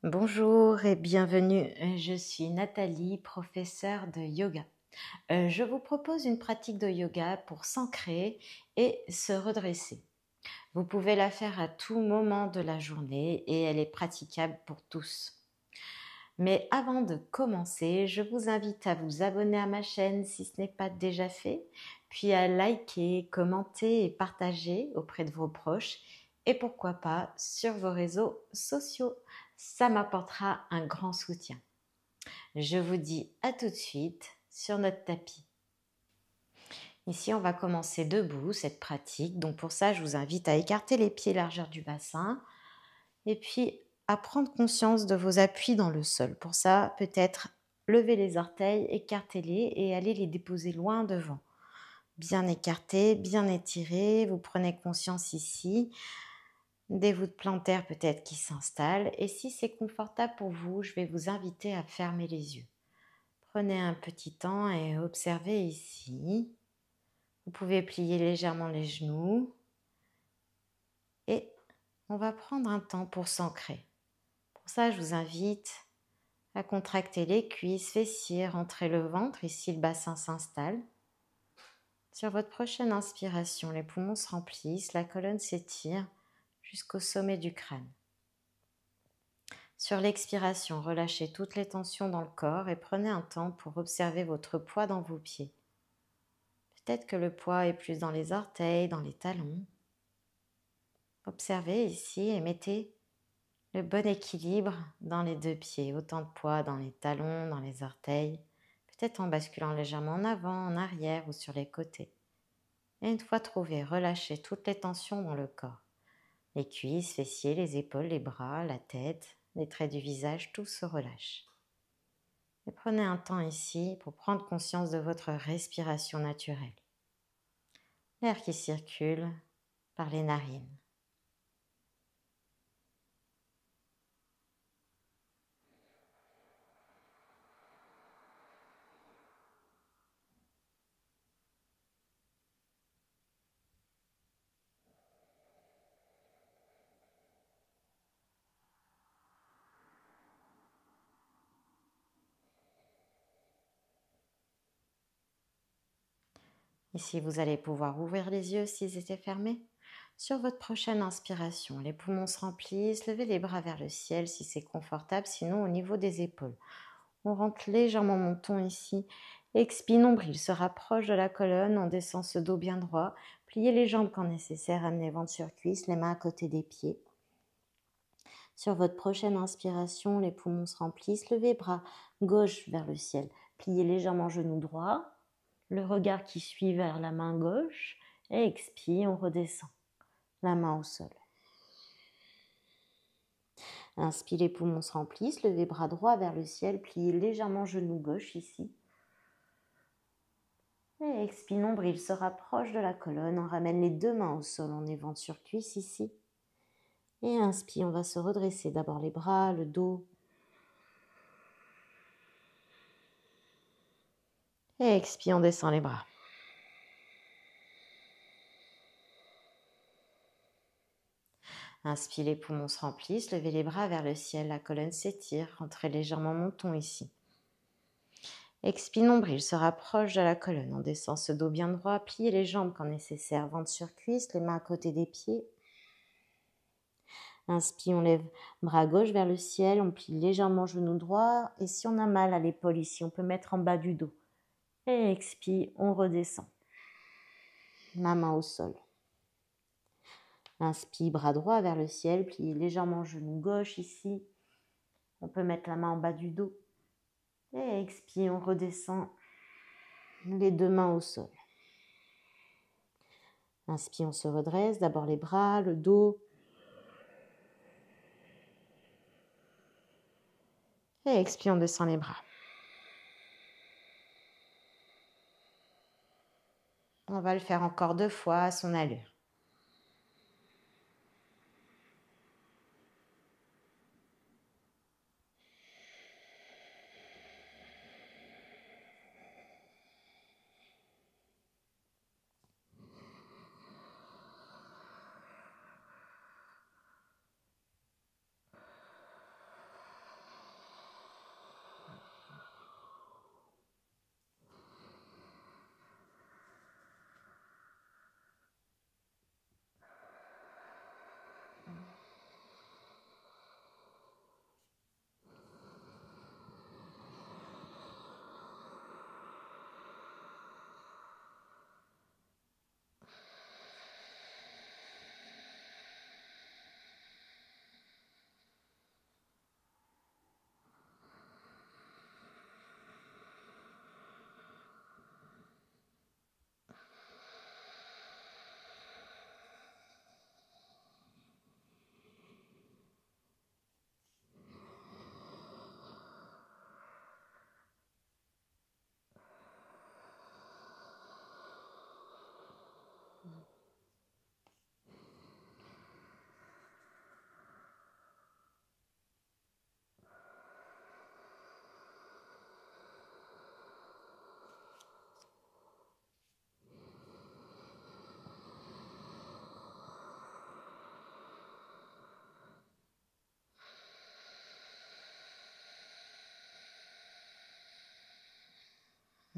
Bonjour et bienvenue, je suis Nathalie, professeure de yoga. Je vous propose une pratique de yoga pour s'ancrer et se redresser. Vous pouvez la faire à tout moment de la journée et elle est praticable pour tous. Mais avant de commencer, je vous invite à vous abonner à ma chaîne si ce n'est pas déjà fait, puis à liker, commenter et partager auprès de vos proches et pourquoi pas sur vos réseaux sociaux. Ça m'apportera un grand soutien. Je vous dis à tout de suite sur notre tapis. Ici, on va commencer debout cette pratique. Donc pour ça, je vous invite à écarter les pieds largeur du bassin et puis à prendre conscience de vos appuis dans le sol. Pour ça, peut-être lever les orteils, écartez-les et allez les déposer loin devant. Bien écartés, bien étirés. Vous prenez conscience ici des voûtes plantaires peut-être qui s'installent. Et si c'est confortable pour vous, je vais vous inviter à fermer les yeux. Prenez un petit temps et observez ici. Vous pouvez plier légèrement les genoux. Et on va prendre un temps pour s'ancrer. Pour ça, je vous invite à contracter les cuisses, fessiers, rentrer le ventre. Ici, le bassin s'installe. Sur votre prochaine inspiration, les poumons se remplissent, la colonne s'étire jusqu'au sommet du crâne. Sur l'expiration, relâchez toutes les tensions dans le corps et prenez un temps pour observer votre poids dans vos pieds. Peut-être que le poids est plus dans les orteils, dans les talons. Observez ici et mettez le bon équilibre dans les deux pieds. Autant de poids dans les talons, dans les orteils. Peut-être en basculant légèrement en avant, en arrière ou sur les côtés. Et une fois trouvé, relâchez toutes les tensions dans le corps. Les cuisses, fessiers, les épaules, les bras, la tête, les traits du visage, tout se relâche. Et prenez un temps ici pour prendre conscience de votre respiration naturelle. L'air qui circule par les narines. Ici, vous allez pouvoir ouvrir les yeux s'ils étaient fermés. Sur votre prochaine inspiration, les poumons se remplissent, levez les bras vers le ciel si c'est confortable, sinon au niveau des épaules. On rentre légèrement menton ici. Expire, nombril se rapproche de la colonne, on descend ce dos bien droit. Pliez les jambes quand nécessaire, amenez ventre sur cuisse, les mains à côté des pieds. Sur votre prochaine inspiration, les poumons se remplissent, levez bras gauche vers le ciel. Pliez légèrement genou droit. Le regard qui suit vers la main gauche et expire, on redescend, la main au sol. Inspire, les poumons se remplissent, levez bras droit vers le ciel, pliez légèrement genou gauche ici. Et expire, nombril se rapproche de la colonne, on ramène les deux mains au sol, on est ventre sur cuisse ici. Et inspire, on va se redresser, d'abord les bras, le dos. Et expire, on descend les bras. Inspire, les poumons se remplissent, levez les bras vers le ciel, la colonne s'étire, rentrez légèrement menton ici. Expire, nombril se rapproche de la colonne, on descend ce dos bien droit, pliez les jambes quand nécessaire, ventre sur cuisse, les mains à côté des pieds. Inspire, on lève bras gauche vers le ciel, on plie légèrement genou droit, et si on a mal à l'épaule ici, on peut mettre en bas du dos. Et expire, on redescend. La main au sol. Inspire, bras droit vers le ciel, pliez légèrement genou gauche ici. On peut mettre la main en bas du dos. Et expire, on redescend les deux mains au sol. Inspire, on se redresse, d'abord les bras, le dos. Et expire, on descend les bras. On va le faire encore 2 fois à son allure.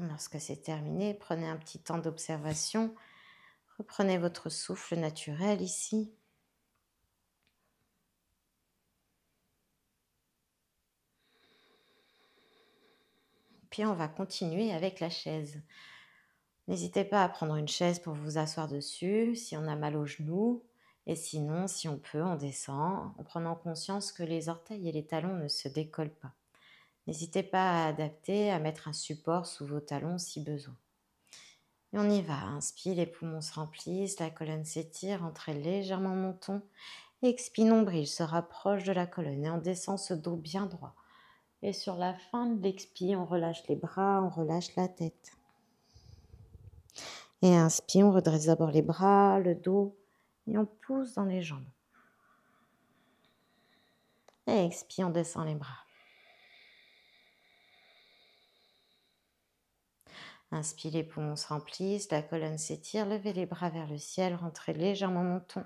Lorsque c'est terminé, prenez un petit temps d'observation. Reprenez votre souffle naturel ici. Puis on va continuer avec la chaise. N'hésitez pas à prendre une chaise pour vous asseoir dessus si on a mal aux genoux. Et sinon, si on peut, on descend en prenant conscience que les orteils et les talons ne se décollent pas. N'hésitez pas à adapter, à mettre un support sous vos talons si besoin. Et on y va. Inspire, les poumons se remplissent, la colonne s'étire, entrez légèrement menton. Expire, nombril se rapproche de la colonne et on descend ce dos bien droit. Et sur la fin de l'expire, on relâche les bras, on relâche la tête. Et inspire, on redresse d'abord les bras, le dos et on pousse dans les jambes. Et expire, on descend les bras. Inspire, les poumons se remplissent, la colonne s'étire, levez les bras vers le ciel, rentrez légèrement menton.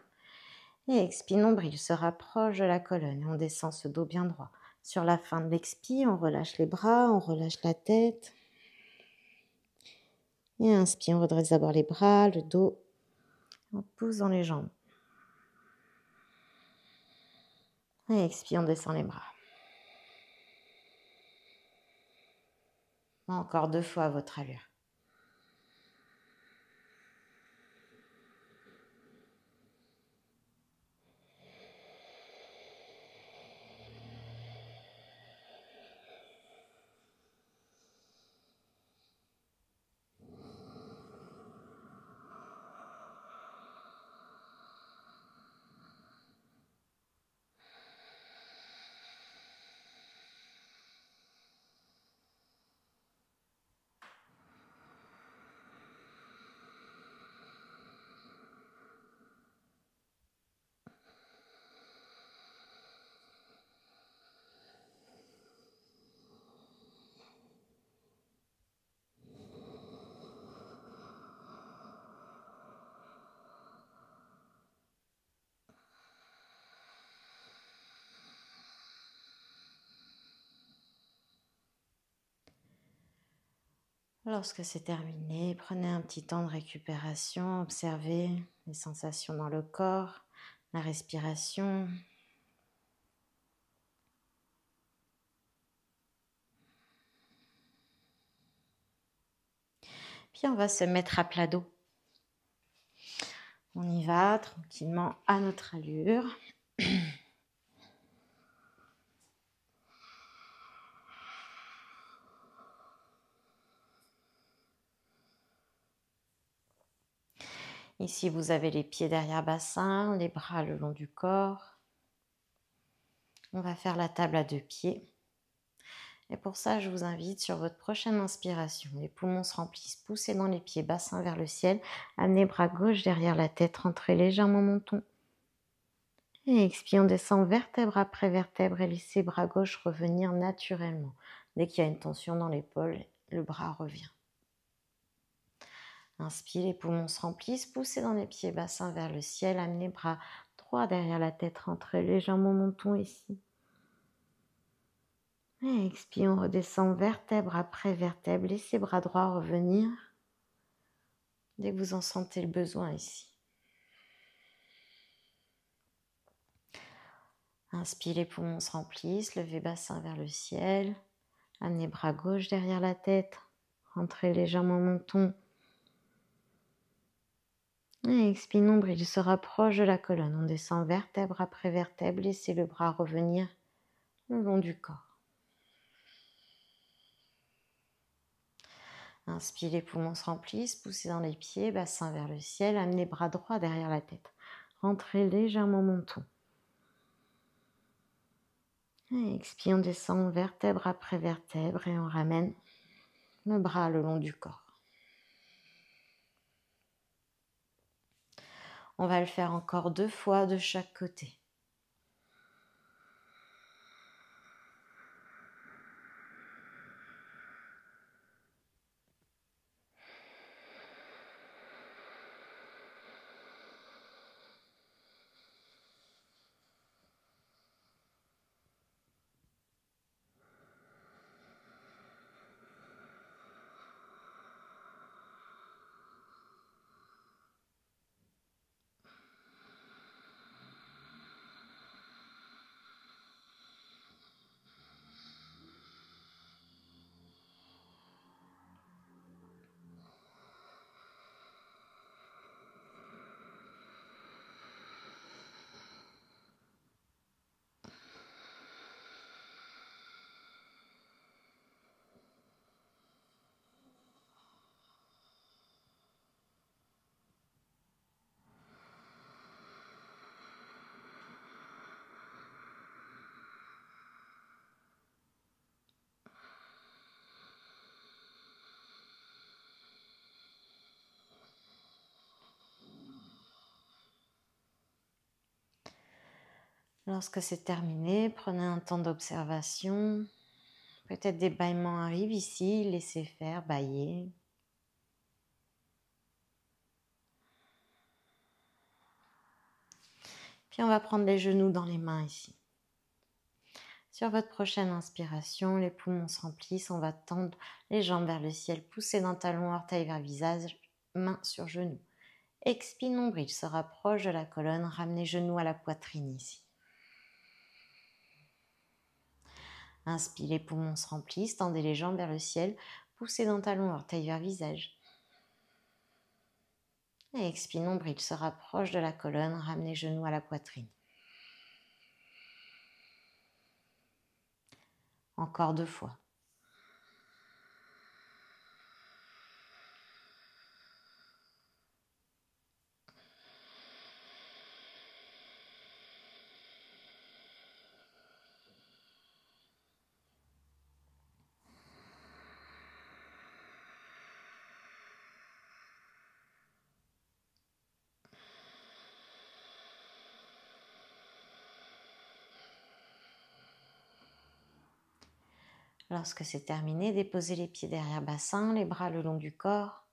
Et expire, nombril se rapproche de la colonne et on descend ce dos bien droit. Sur la fin de l'expire, on relâche les bras, on relâche la tête. Et inspire, on redresse d'abord les bras, le dos. On pousse dans les jambes. Et expire, on descend les bras. Encore 2 fois à votre allure. Lorsque c'est terminé, prenez un petit temps de récupération, observez les sensations dans le corps, la respiration. Puis on va se mettre à plat dos. On y va tranquillement à notre allure. Ici, vous avez les pieds derrière bassin, les bras le long du corps. On va faire la table à 2 pieds. Et pour ça, je vous invite sur votre prochaine inspiration. Les poumons se remplissent, poussez dans les pieds, bassin vers le ciel. Amenez bras gauche derrière la tête, rentrez légèrement menton. Et expire, on descend vertèbre après vertèbre et laissez bras gauche revenir naturellement. Dès qu'il y a une tension dans l'épaule, le bras revient. Inspire, les poumons se remplissent, poussez dans les pieds, bassin vers le ciel, amenez bras droit derrière la tête, rentrez légèrement menton ici. Et expire, on redescend vertèbre après vertèbre, laissez bras droit revenir dès que vous en sentez le besoin ici. Inspire, les poumons se remplissent, levez bassin vers le ciel, amenez bras gauche derrière la tête, rentrez légèrement menton. Et expire, nombril se rapproche de la colonne. On descend vertèbre après vertèbre. Laissez le bras revenir le long du corps. Inspire, les poumons se remplissent. Poussez dans les pieds, bassin vers le ciel. Amenez bras droit derrière la tête. Rentrez légèrement menton. Et expire, on descend vertèbre après vertèbre et on ramène le bras le long du corps. On va le faire encore 2 fois de chaque côté. Lorsque c'est terminé, prenez un temps d'observation. Peut-être des bâillements arrivent ici, laissez faire, bâiller. Puis on va prendre les genoux dans les mains ici. Sur votre prochaine inspiration, les poumons se remplissent, on va tendre les jambes vers le ciel, pousser d'un talon, orteil vers visage, main sur genou. Expire, nombril se rapproche de la colonne, ramenez genoux à la poitrine ici. Inspire, les poumons se remplissent, tendez les jambes vers le ciel, poussez d'un talon, orteil vers visage. Et expire, nombril se rapproche de la colonne, ramenez genoux à la poitrine. Encore 2 fois. Lorsque c'est terminé, déposez les pieds derrière bassin, les bras le long du corps.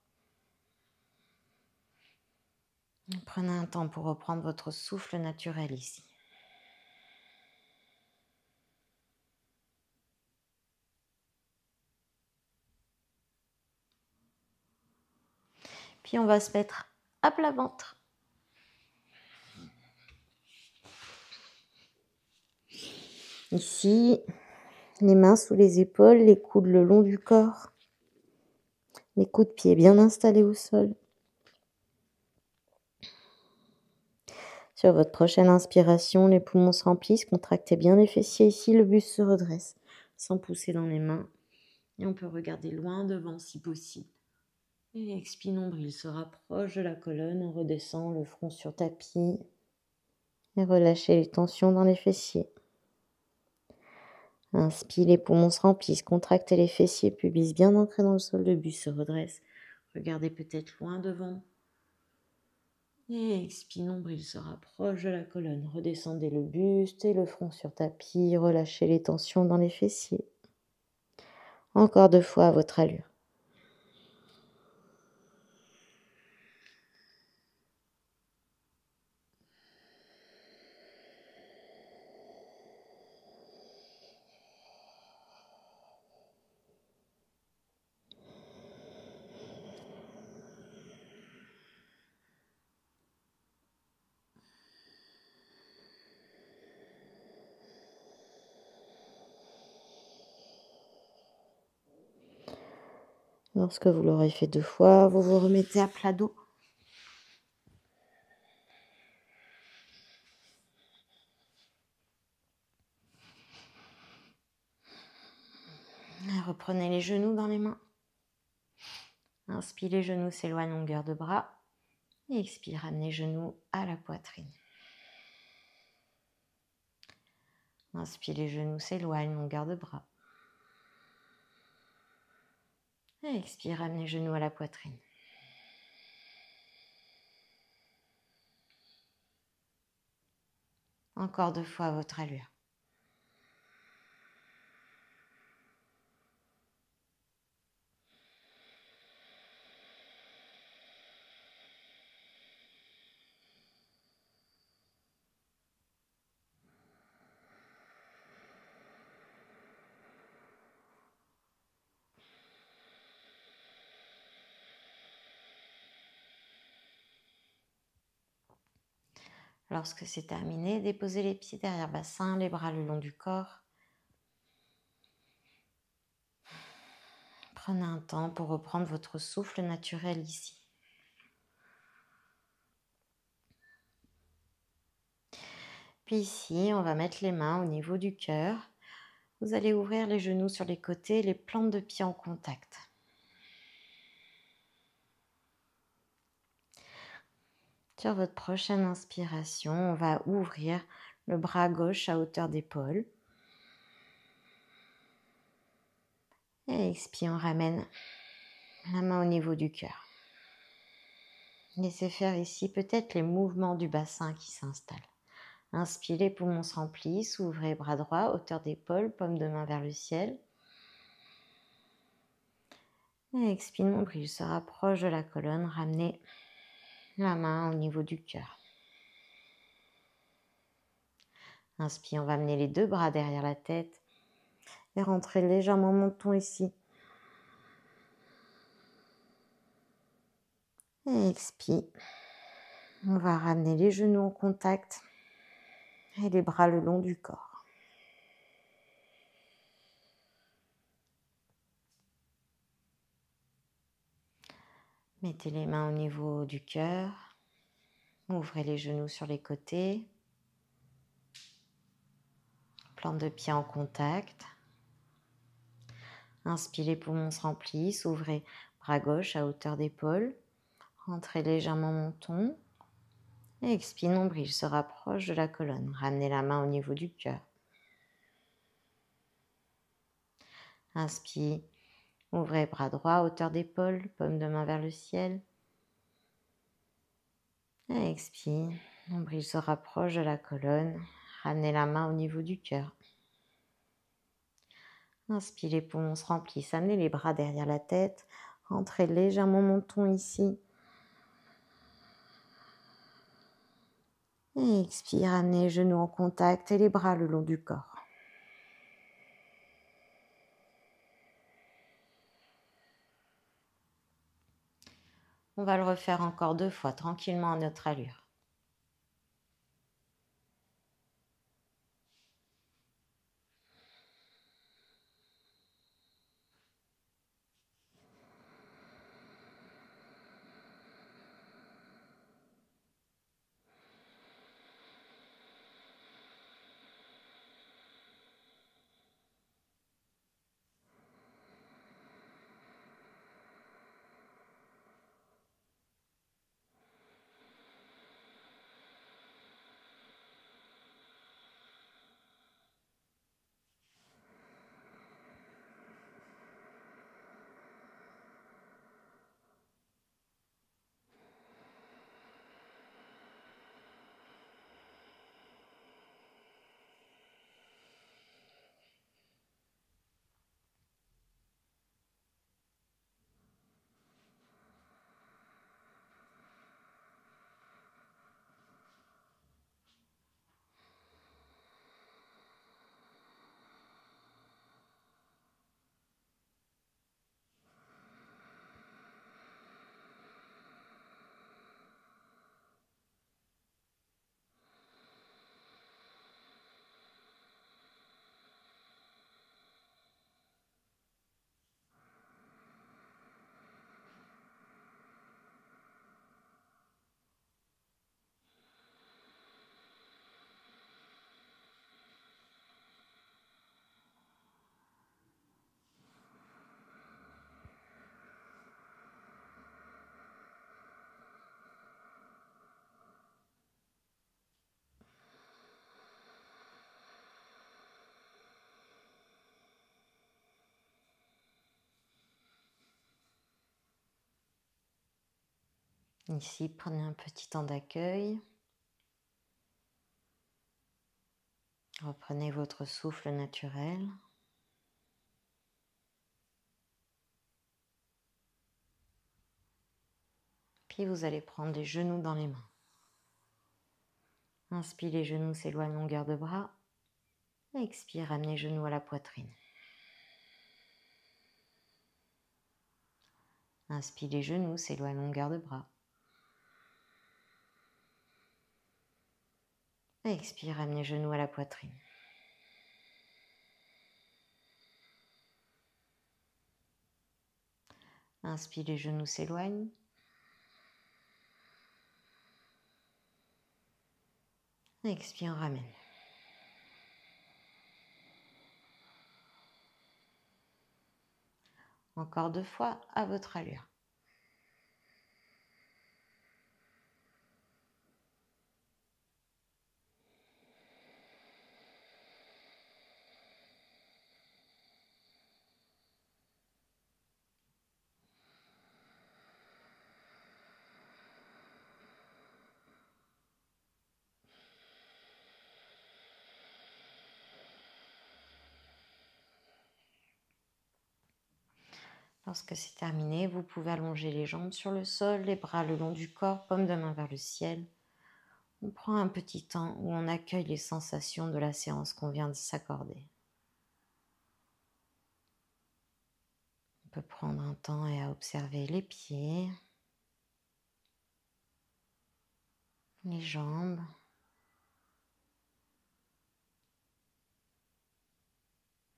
Prenez un temps pour reprendre votre souffle naturel ici. Puis on va se mettre à plat ventre. Ici, les mains sous les épaules, les coudes le long du corps. Les coups de pied bien installés au sol. Sur votre prochaine inspiration, les poumons se remplissent, contractez bien les fessiers ici, le buste se redresse, sans pousser dans les mains. Et on peut regarder loin devant si possible. Et expire, nombril se rapproche de la colonne, on redescend le front sur tapis. Et relâchez les tensions dans les fessiers. Inspire, les poumons se remplissent, contractez les fessiers, pubis bien ancré dans le sol, le buste se redresse. Regardez peut-être loin devant. Et expire, nombril se rapproche de la colonne. Redescendez le buste et le front sur tapis. Relâchez les tensions dans les fessiers. Encore 2 fois à votre allure. Lorsque vous l'aurez fait 2 fois, vous vous remettez à plat dos. Reprenez les genoux dans les mains. Inspire, les genoux s'éloignent longueur de bras. Et expire, ramenez les genoux à la poitrine. Inspire, les genoux s'éloignent longueur de bras. Et expire, ramenez les genoux à la poitrine. Encore 2 fois à votre allure. Lorsque c'est terminé, déposez les pieds derrière bassin, les bras le long du corps. Prenez un temps pour reprendre votre souffle naturel ici. Puis ici, on va mettre les mains au niveau du cœur. Vous allez ouvrir les genoux sur les côtés, les plantes de pied en contact. Sur votre prochaine inspiration, on va ouvrir le bras gauche à hauteur d'épaule. Et expire, on ramène la main au niveau du cœur. Laissez faire ici peut-être les mouvements du bassin qui s'installent. Inspirez, poumons se remplissent, ouvrez bras droit, hauteur d'épaule, paume de main vers le ciel. Et expire, nombril se rapproche de la colonne, ramenez la main au niveau du cœur. Inspire, on va amener les deux bras derrière la tête et rentrer légèrement menton ici. Et expire. On va ramener les genoux en contact et les bras le long du corps. Mettez les mains au niveau du cœur. Ouvrez les genoux sur les côtés. Plante de pied en contact. Inspirez, poumons se remplissent. Ouvrez bras gauche à hauteur d'épaule. Rentrez légèrement menton. Et expire, nombril se rapproche de la colonne. Ramenez la main au niveau du cœur. Inspire. Ouvrez bras droit, hauteur d'épaule, paume de main vers le ciel. Et expire. Nombril se rapproche de la colonne. Ramenez la main au niveau du cœur. Inspire, les poumons se remplissent. Amenez les bras derrière la tête. Rentrez légèrement menton ici. Et expire, amenez les genoux en contact et les bras le long du corps. On va le refaire encore 2 fois, tranquillement à notre allure. Ici, prenez un petit temps d'accueil. Reprenez votre souffle naturel. Puis vous allez prendre les genoux dans les mains. Inspire, les genoux s'éloignent longueur de bras. Expire, ramenez les genoux à la poitrine. Inspire, les genoux s'éloignent longueur de bras. Expire, ramenez les genoux à la poitrine. Inspire, les genoux s'éloignent. Expire, on ramène. Encore 2 fois à votre allure. Lorsque c'est terminé, vous pouvez allonger les jambes sur le sol, les bras le long du corps, paume de main vers le ciel. On prend un petit temps où on accueille les sensations de la séance qu'on vient de s'accorder. On peut prendre un temps et à observer les pieds, les jambes,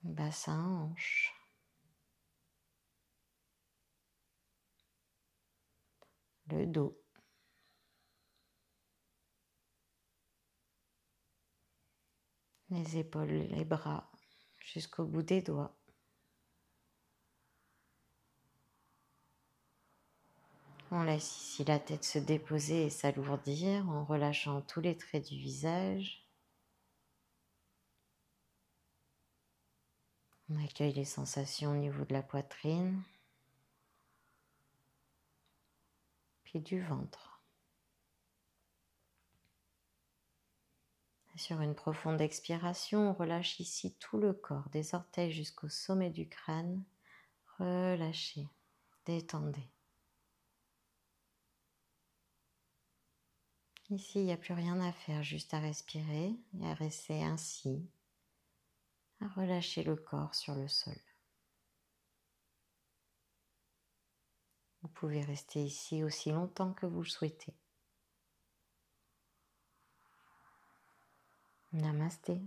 le bassin, hanche, le dos, les épaules, les bras, jusqu'au bout des doigts. On laisse ici la tête se déposer et s'alourdir en relâchant tous les traits du visage. On accueille les sensations au niveau de la poitrine, puis du ventre. Sur une profonde expiration, on relâche ici tout le corps, des orteils jusqu'au sommet du crâne. Relâchez, détendez. Ici, il n'y a plus rien à faire, juste à respirer et à rester ainsi, à relâcher le corps sur le sol. Vous pouvez rester ici aussi longtemps que vous le souhaitez. Namasté.